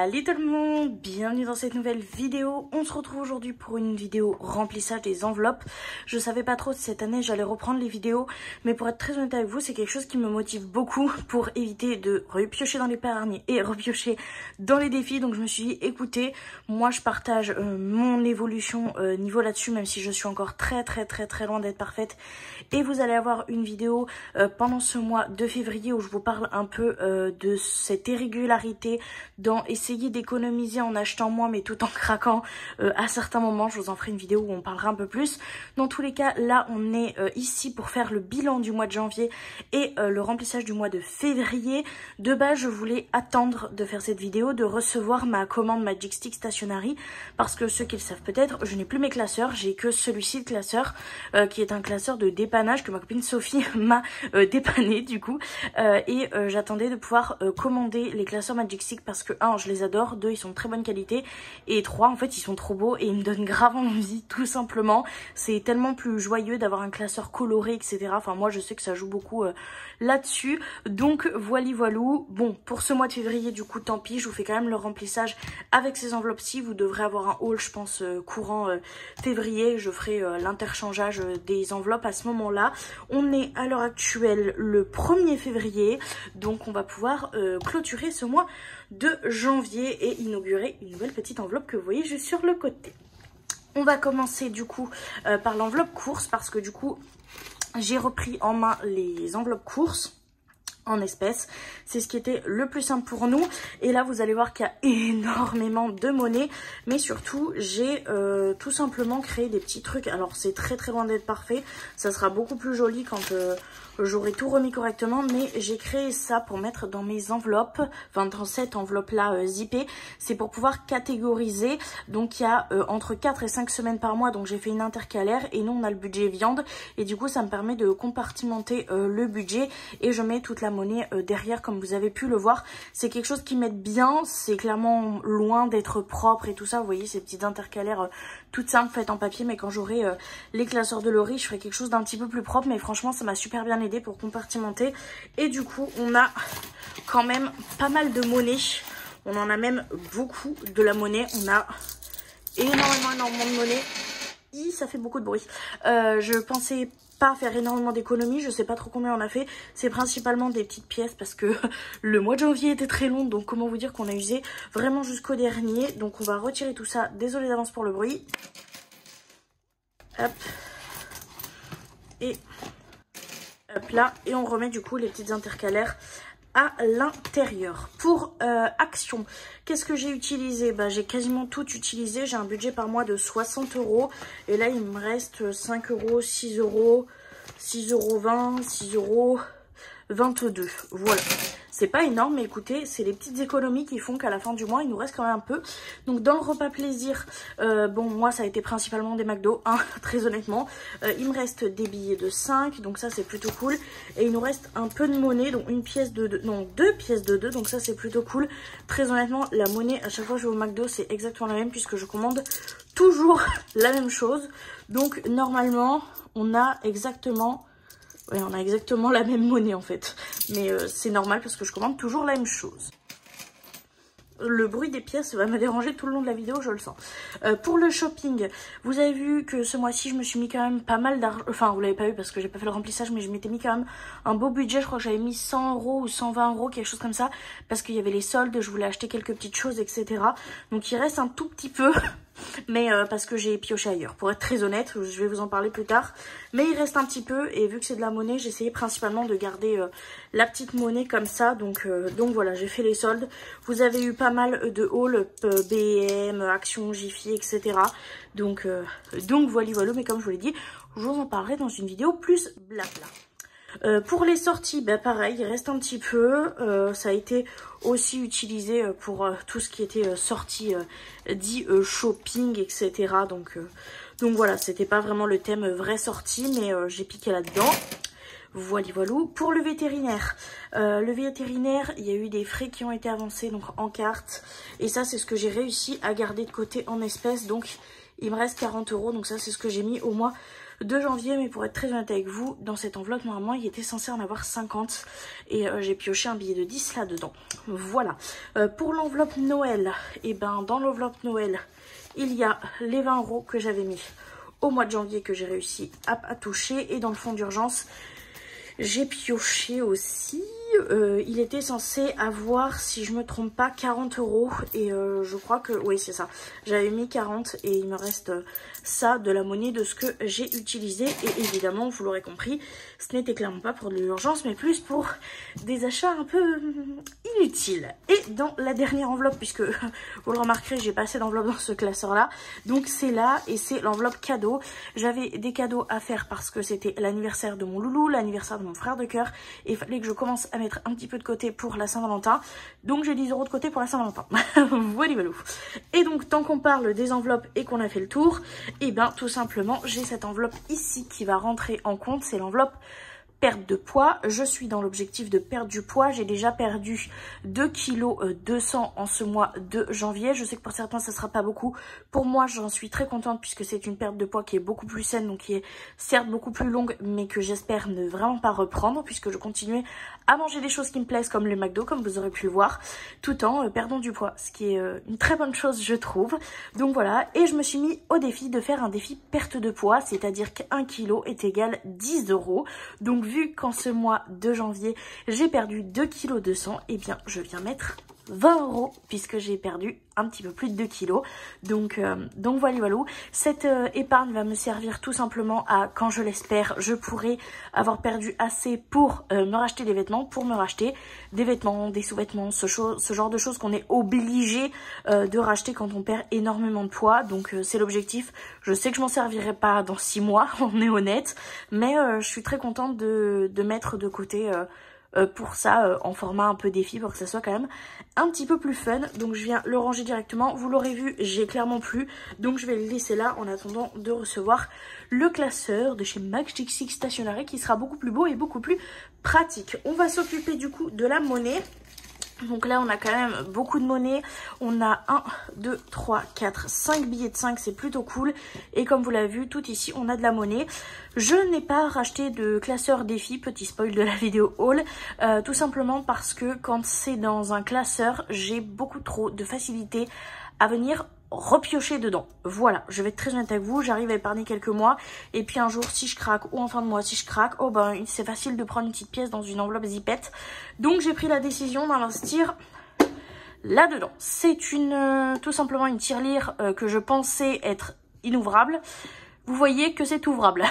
Salut tout le monde, bienvenue dans cette nouvelle vidéo. On se retrouve aujourd'hui pour une vidéo remplissage des enveloppes. Je savais pas trop si cette année j'allais reprendre les vidéos, mais pour être très honnête avec vous, c'est quelque chose qui me motive beaucoup pour éviter de repiocher dans l'épargne et repiocher dans les défis. Donc je me suis dit, écoutez, moi je partage mon évolution niveau là-dessus, même si je suis encore très loin d'être parfaite. Et vous allez avoir une vidéo pendant ce mois de février où je vous parle un peu de cette irrégularité dans essayer d'économiser en achetant moins mais tout en craquant à certains moments. Je vous en ferai une vidéo où on parlera un peu plus. Dans tous les cas, là on est ici pour faire le bilan du mois de janvier et le remplissage du mois de février. De base, je voulais attendre de faire cette vidéo, de recevoir ma commande Magic Stick Stationery, parce que ceux qui le savent peut-être, je n'ai plus mes classeurs, j'ai que celui-ci de classeur qui est un classeur de dépannage que ma copine Sophie m'a dépanné du coup, et j'attendais de pouvoir commander les classeurs Magic Stick parce que 1, je les adore, 2, ils sont de très bonne qualité, et 3, en fait ils sont trop beaux et ils me donnent grave envie tout simplement. C'est tellement plus joyeux d'avoir un classeur coloré, etc. Enfin moi je sais que ça joue beaucoup là-dessus, donc voilou. Bon, pour ce mois de février du coup tant pis, je vous fais quand même le remplissage avec ces enveloppes-ci. Vous devrez avoir un haul je pense courant février, je ferai l'interchangeage des enveloppes à ce moment-là. On est à l'heure actuelle le 1er février, donc on va pouvoir clôturer ce mois de janvier et inaugurer une nouvelle petite enveloppe que vous voyez juste sur le côté. On va commencer du coup par l'enveloppe course, parce que du coup j'ai repris en main les enveloppes courses en espèces. C'est ce qui était le plus simple pour nous. Et là vous allez voir qu'il y a énormément de monnaie, mais surtout j'ai tout simplement créé des petits trucs. Alors c'est très loin d'être parfait, ça sera beaucoup plus joli quand j'aurai tout remis correctement, mais j'ai créé ça pour mettre dans mes enveloppes, enfin dans cette enveloppe là zippée. C'est pour pouvoir catégoriser, donc il y a entre 4 et 5 semaines par mois, donc j'ai fait une intercalaire, et nous on a le budget viande, et du coup ça me permet de compartimenter le budget, et je mets toute la monnaie derrière comme vous avez pu le voir. C'est quelque chose qui m'aide bien, c'est clairement loin d'être propre et tout ça, vous voyez ces petites intercalaires toutes simples faites en papier, mais quand j'aurai les classeurs de Laurie, je ferai quelque chose d'un petit peu plus propre, mais franchement ça m'a super bien aidé pour compartimenter. Et du coup on a quand même pas mal de monnaie, on en a même beaucoup de la monnaie, on a énormément de monnaie. Ça fait beaucoup de bruit. Je pensais pas faire énormément d'économies, je sais pas trop combien on a fait. C'est principalement des petites pièces parce que le mois de janvier était très long, donc comment vous dire qu'on a usé vraiment jusqu'au dernier. Donc on va retirer tout ça, désolé d'avance pour le bruit. Hop. Et hop là, et on remet du coup les petites intercalaires à l'intérieur. Pour action, qu'est-ce que j'ai utilisé? Bah, j'ai quasiment tout utilisé. J'ai un budget par mois de 60 €. Et là, il me reste 5 €, 6 €, 6,20 €, 6,22 €. Voilà. C'est pas énorme, mais écoutez, c'est les petites économies qui font qu'à la fin du mois, il nous reste quand même un peu. Donc dans le repas plaisir, bon, moi ça a été principalement des McDo, hein, très honnêtement. Il me reste des billets de 5, donc ça c'est plutôt cool. Et il nous reste un peu de monnaie, donc une pièce de 2, non, 2 pièces de 2, donc ça c'est plutôt cool. Très honnêtement, la monnaie, à chaque fois que je vais au McDo, c'est exactement la même, puisque je commande toujours la même chose. Donc normalement, on a exactement... Ouais, on a exactement la même monnaie en fait, mais c'est normal parce que je commande toujours la même chose. Le bruit des pièces va me déranger tout le long de la vidéo, je le sens. Pour le shopping, vous avez vu que ce mois-ci, je me suis mis quand même pas mal d'argent. Enfin, vous l'avez pas vu parce que j'ai pas fait le remplissage, mais je m'étais mis quand même un beau budget. Je crois que j'avais mis 100 € ou 120 €, quelque chose comme ça, parce qu'il y avait les soldes, je voulais acheter quelques petites choses, etc. Donc il reste un tout petit peu... mais parce que j'ai pioché ailleurs, pour être très honnête, je vais vous en parler plus tard, mais il reste un petit peu, et vu que c'est de la monnaie, j'ai essayé principalement de garder la petite monnaie comme ça, donc voilà, j'ai fait les soldes. Vous avez eu pas mal de hauls, BM, Action, Jiffy, etc. Donc voilà, mais comme je vous l'ai dit, je vous en parlerai dans une vidéo plus blabla. Pour les sorties, bah pareil, il reste un petit peu. Ça a été aussi utilisé pour tout ce qui était sortie dit shopping, etc. Donc voilà, c'était pas vraiment le thème vraie sortie, mais j'ai piqué là-dedans. Voilou. Pour le vétérinaire, il y a eu des frais qui ont été avancés donc en carte. Et ça, c'est ce que j'ai réussi à garder de côté en espèces. Donc il me reste 40 €. Donc ça, c'est ce que j'ai mis au mois de janvier, mais pour être très honnête avec vous, dans cette enveloppe normalement il était censé en avoir 50 et j'ai pioché un billet de 10 là-dedans. Voilà. Pour l'enveloppe Noël, et ben dans l'enveloppe Noël, il y a les 20 € que j'avais mis au mois de janvier que j'ai réussi à toucher, et dans le fonds d'urgence, j'ai pioché aussi. Il était censé avoir, si je me trompe pas, 40 € et je crois que, oui c'est ça, j'avais mis 40 et il me reste ça de la monnaie de ce que j'ai utilisé, et évidemment vous l'aurez compris, ce n'était clairement pas pour de l'urgence mais plus pour des achats un peu inutiles. Et dans la dernière enveloppe, puisque vous le remarquerez j'ai pas assez d'enveloppe dans ce classeur là, donc c'est là, et c'est l'enveloppe cadeau. J'avais des cadeaux à faire parce que c'était l'anniversaire de mon loulou, l'anniversaire de mon frère de cœur, et il fallait que je commence à mettre un petit peu de côté pour la Saint-Valentin, donc j'ai 10 € de côté pour la Saint-Valentin. Voilà. Et donc tant qu'on parle des enveloppes et qu'on a fait le tour, et bien tout simplement j'ai cette enveloppe ici qui va rentrer en compte, c'est l'enveloppe perte de poids. Je suis dans l'objectif de perdre du poids. J'ai déjà perdu 2 kg 200 en ce mois de janvier. Je sais que pour certains ça sera pas beaucoup. Pour moi j'en suis très contente puisque c'est une perte de poids qui est beaucoup plus saine, donc qui est certes beaucoup plus longue, mais que j'espère ne vraiment pas reprendre puisque je continuais à manger des choses qui me plaisent comme le McDo, comme vous aurez pu le voir, tout en perdant du poids, ce qui est une très bonne chose je trouve. Donc voilà, et je me suis mis au défi de faire un défi perte de poids, c'est-à-dire qu'1 kg est égal 10 €. Donc vu qu'en ce mois de janvier j'ai perdu 2 kg 200, et bien je viens mettre 20 € puisque j'ai perdu un petit peu plus de 2 kg. Donc voilà. Cette épargne va me servir tout simplement à, quand je l'espère, je pourrai avoir perdu assez pour me racheter des vêtements, pour me racheter des vêtements, des sous-vêtements, ce genre de choses qu'on est obligé de racheter quand on perd énormément de poids. Donc c'est l'objectif. Je sais que je m'en servirai pas dans 6 mois, on est honnête, mais je suis très contente de mettre de côté pour ça en format un peu défi, pour que ça soit quand même un petit peu plus fun. Donc je viens le ranger directement. Vous l'aurez vu, j'ai clairement plus, donc je vais le laisser là en attendant de recevoir le classeur de chez Magic Stick Stationery qui sera beaucoup plus beau et beaucoup plus pratique. On va s'occuper du coup de la monnaie. Donc là on a quand même beaucoup de monnaie, on a 1, 2, 3, 4, 5 billets de 5, c'est plutôt cool. Et comme vous l'avez vu, tout ici on a de la monnaie. Je n'ai pas racheté de classeur défi, petit spoil de la vidéo haul, tout simplement parce que quand c'est dans un classeur, j'ai beaucoup trop de facilité à venir repiocher dedans. Voilà, je vais être très honnête avec vous, j'arrive à épargner quelques mois et puis un jour si je craque, ou en fin de mois si je craque, oh ben c'est facile de prendre une petite pièce dans une enveloppe zipette. Donc j'ai pris la décision d'investir là-dedans. C'est tout simplement une tirelire que je pensais être inouvrable. Vous voyez que c'est ouvrable.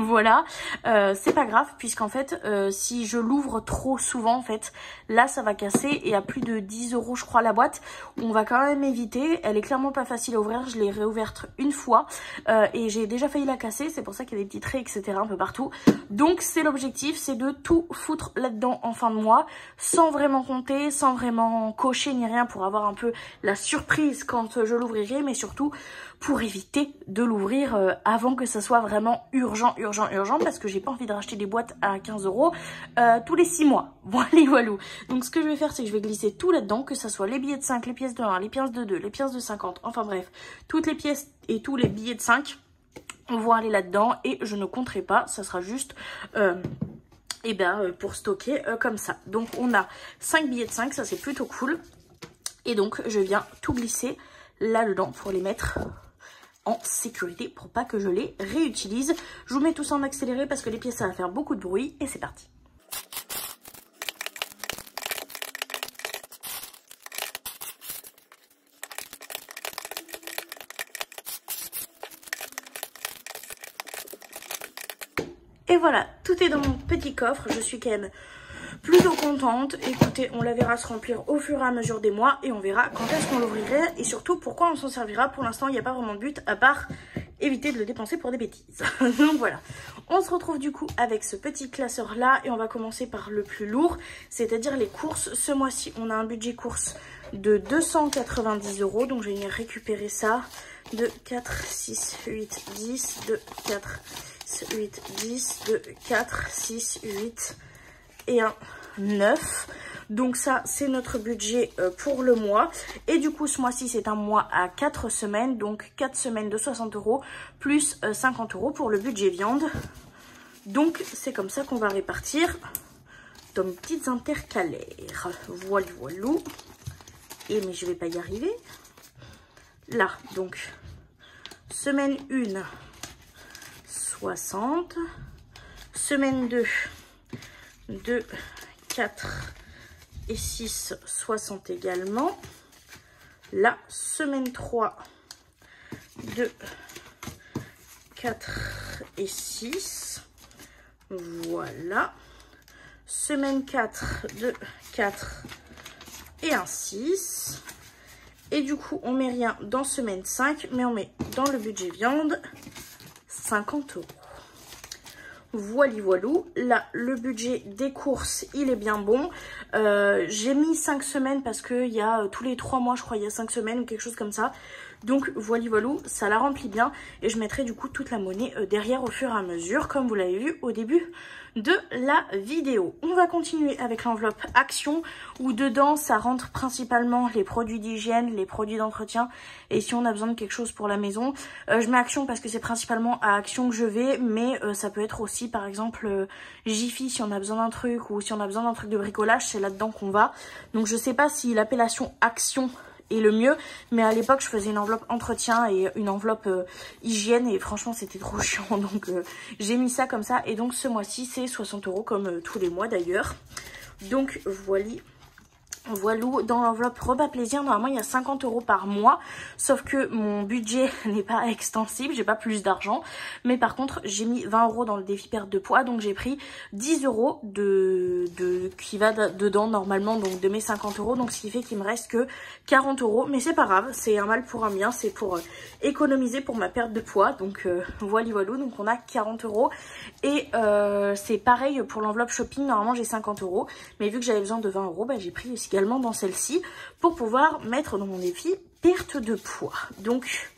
Voilà, c'est pas grave puisqu'en fait si je l'ouvre trop souvent, en fait là ça va casser, et à plus de 10 € je crois la boîte, on va quand même éviter. Elle est clairement pas facile à ouvrir, je l'ai réouverte une fois et j'ai déjà failli la casser, c'est pour ça qu'il y a des petits traits etc un peu partout. Donc c'est l'objectif, c'est de tout foutre là-dedans en fin de mois, sans vraiment compter, sans vraiment cocher ni rien, pour avoir un peu la surprise quand je l'ouvrirai, mais surtout pour éviter de l'ouvrir avant que ça soit vraiment urgent, parce que j'ai pas envie de racheter des boîtes à 15 € tous les 6 mois. Voilà. Donc ce que je vais faire, c'est que je vais glisser tout là-dedans, que ça soit les billets de 5, les pièces de 1, les pièces de 2, les pièces de 50, enfin bref, toutes les pièces et tous les billets de 5 vont aller là-dedans, et je ne compterai pas, ça sera juste pour stocker comme ça. Donc on a 5 billets de 5, ça c'est plutôt cool, et donc je viens tout glisser là-dedans pour les mettre en sécurité pour pas que je les réutilise. Je vous mets tout ça en accéléré parce que les pièces ça va faire beaucoup de bruit, et c'est parti. Et voilà, tout est dans mon petit coffre, je suis quand même plutôt contente. Écoutez, on la verra se remplir au fur et à mesure des mois et on verra quand est-ce qu'on l'ouvrirait et surtout pourquoi on s'en servira. Pour l'instant, il n'y a pas vraiment de but à part éviter de le dépenser pour des bêtises. Donc voilà, on se retrouve du coup avec ce petit classeur là et on va commencer par le plus lourd, c'est-à-dire les courses. Ce mois-ci, on a un budget course de 290 €, donc je vais venir récupérer ça. 2, 4, 6, 8, 10, 2, 4, 8, 10, 2, 4, 6, 8 et 1, 9. Donc ça, c'est notre budget pour le mois. Et du coup, ce mois-ci, c'est un mois à 4 semaines. Donc 4 semaines de 60 € plus 50 € pour le budget viande. Donc c'est comme ça qu'on va répartir dans mes petites intercalaires. Voilà, voilà. Et mais je vais pas y arriver. Là, donc, semaine 1, 60. Semaine 2, 2, 4 et 6, 60 également. Là, semaine 3, 2, 4 et 6. Voilà. Semaine 4, 2, 4 et un 6. Et du coup, on met rien dans semaine 5, mais on met dans le budget viande 50 €. Voilà, voilà. Là, le budget des courses, il est bien bon. J'ai mis 5 semaines parce qu'il y a tous les 3 mois, je crois, il y a 5 semaines ou quelque chose comme ça. Donc, voilà, voilà, ça la remplit bien. Et je mettrai du coup toute la monnaie derrière au fur et à mesure, comme vous l'avez vu au début de la vidéo. On va continuer avec l'enveloppe Action, où dedans, ça rentre principalement les produits d'hygiène, les produits d'entretien. Et si on a besoin de quelque chose pour la maison, je mets Action parce que c'est principalement à Action que je vais. Mais ça peut être aussi, par exemple, Jiffy si on a besoin d'un truc, ou si on a besoin d'un truc de bricolage, c'est là-dedans qu'on va. Donc, je sais pas si l'appellation Action est le mieux, mais à l'époque je faisais une enveloppe entretien et une enveloppe hygiène, et franchement c'était trop chiant, donc j'ai mis ça comme ça. Et donc ce mois-ci c'est 60 € comme tous les mois d'ailleurs. Donc voilà. Voilà, dans l'enveloppe repas plaisir, normalement il y a 50 € par mois, sauf que mon budget n'est pas extensible, j'ai pas plus d'argent, mais par contre j'ai mis 20 € dans le défi perte de poids, donc j'ai pris 10 € qui va dedans normalement, donc de mes 50 €, donc ce qui fait qu'il me reste que 40 €, mais c'est pas grave, c'est un mal pour un bien, c'est pour économiser pour ma perte de poids, donc voilà, voilà, donc on a 40 €, et c'est pareil pour l'enveloppe shopping, normalement j'ai 50 €, mais vu que j'avais besoin de 20 €, bah, j'ai pris aussi dans celle-ci pour pouvoir mettre dans mon défi perte de poids. Donc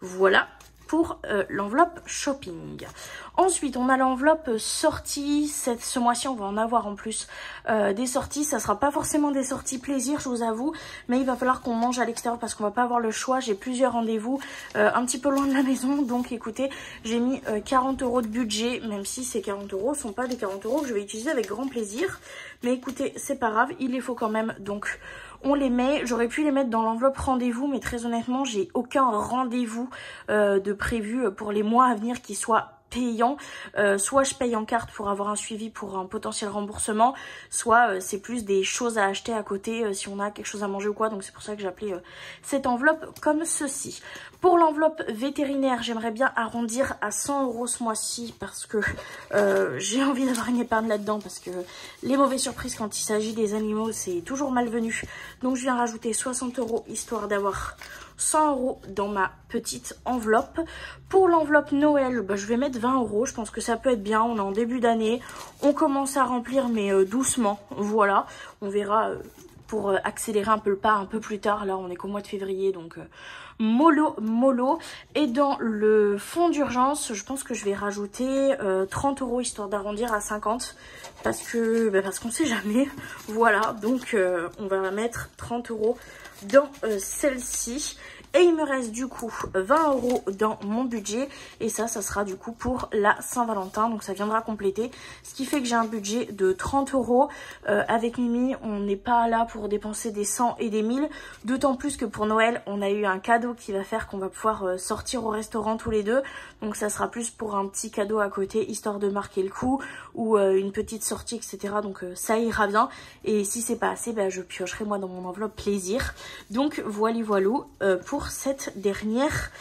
voilà pour l'enveloppe shopping. Ensuite, on a l'enveloppe sortie. Ce mois-ci, on va en avoir en plus des sorties. Ça sera pas forcément des sorties plaisir, je vous avoue, mais il va falloir qu'on mange à l'extérieur parce qu'on va pas avoir le choix. J'ai plusieurs rendez-vous un petit peu loin de la maison. Donc écoutez, j'ai mis 40 € de budget, même si ces 40 € sont pas des 40 € que je vais utiliser avec grand plaisir. Mais écoutez, c'est pas grave, il les faut quand même. Donc on les met, j'aurais pu les mettre dans l'enveloppe rendez-vous, mais très honnêtement, j'ai aucun rendez-vous de prévu pour les mois à venir qui soit payant. Soit je paye en carte pour avoir un suivi pour un potentiel remboursement, soit c'est plus des choses à acheter à côté si on a quelque chose à manger ou quoi. Donc c'est pour ça que j'ai appelé cette enveloppe comme ceci. Pour l'enveloppe vétérinaire, j'aimerais bien arrondir à 100 € ce mois-ci parce que j'ai envie d'avoir une épargne là-dedans, parce que les mauvaises surprises quand il s'agit des animaux, c'est toujours malvenu. Donc je viens rajouter 60 € histoire d'avoir 100 € dans ma petite enveloppe. Pour l'enveloppe Noël, bah, je vais mettre 20 €. Je pense que ça peut être bien. On est en début d'année. On commence à remplir, mais doucement. Voilà. On verra pour accélérer un peu le pas un peu plus tard. Là, on est qu'au mois de février, donc mollo, mollo. Et dans le fonds d'urgence, je pense que je vais rajouter 30 € histoire d'arrondir à 50. Parce qu'on sait jamais. Voilà. Donc, on va mettre 30 € dans celle-ci. Et il me reste du coup 20 € dans mon budget. Et ça sera du coup pour la Saint-Valentin. Donc ça viendra compléter. Ce qui fait que j'ai un budget de 30 €. Avec Mimi, on n'est pas là pour dépenser des 100 et des 1000. D'autant plus que pour Noël, on a eu un cadeau qui va faire qu'on va pouvoir sortir au restaurant tous les deux. Donc ça sera plus pour un petit cadeau à côté, histoire de marquer le coup. Ou une petite sortie, etc. Donc ça ira bien. Et si c'est pas assez, bah, je piocherai moi dans mon enveloppe plaisir. Donc voilà, voilà pour cette dernière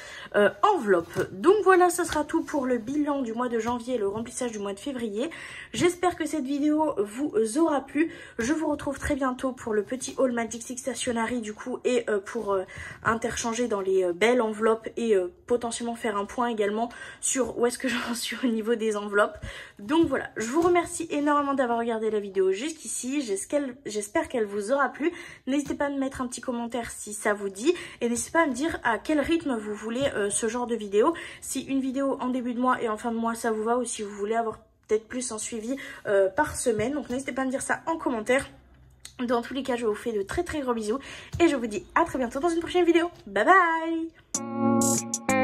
enveloppe. Donc voilà, ça sera tout pour le bilan du mois de janvier et le remplissage du mois de février. J'espère que cette vidéo vous aura plu. Je vous retrouve très bientôt pour le petit haul Magic Stick Stationery du coup, et pour interchanger dans les belles enveloppes et potentiellement faire un point également sur où est-ce que j'en suis au niveau des enveloppes. Donc voilà, je vous remercie énormément d'avoir regardé la vidéo jusqu'ici. J'espère qu'elle vous aura plu. N'hésitez pas à me mettre un petit commentaire si ça vous dit, et n'hésitez pas à me dire à quel rythme vous voulez ce genre de vidéo. Si une vidéo en début de mois et en fin de mois ça vous va, ou si vous voulez avoir peut-être plus un suivi par semaine. Donc n'hésitez pas à me dire ça en commentaire. Dans tous les cas, je vous fais de très très gros bisous et je vous dis à très bientôt dans une prochaine vidéo. Bye bye.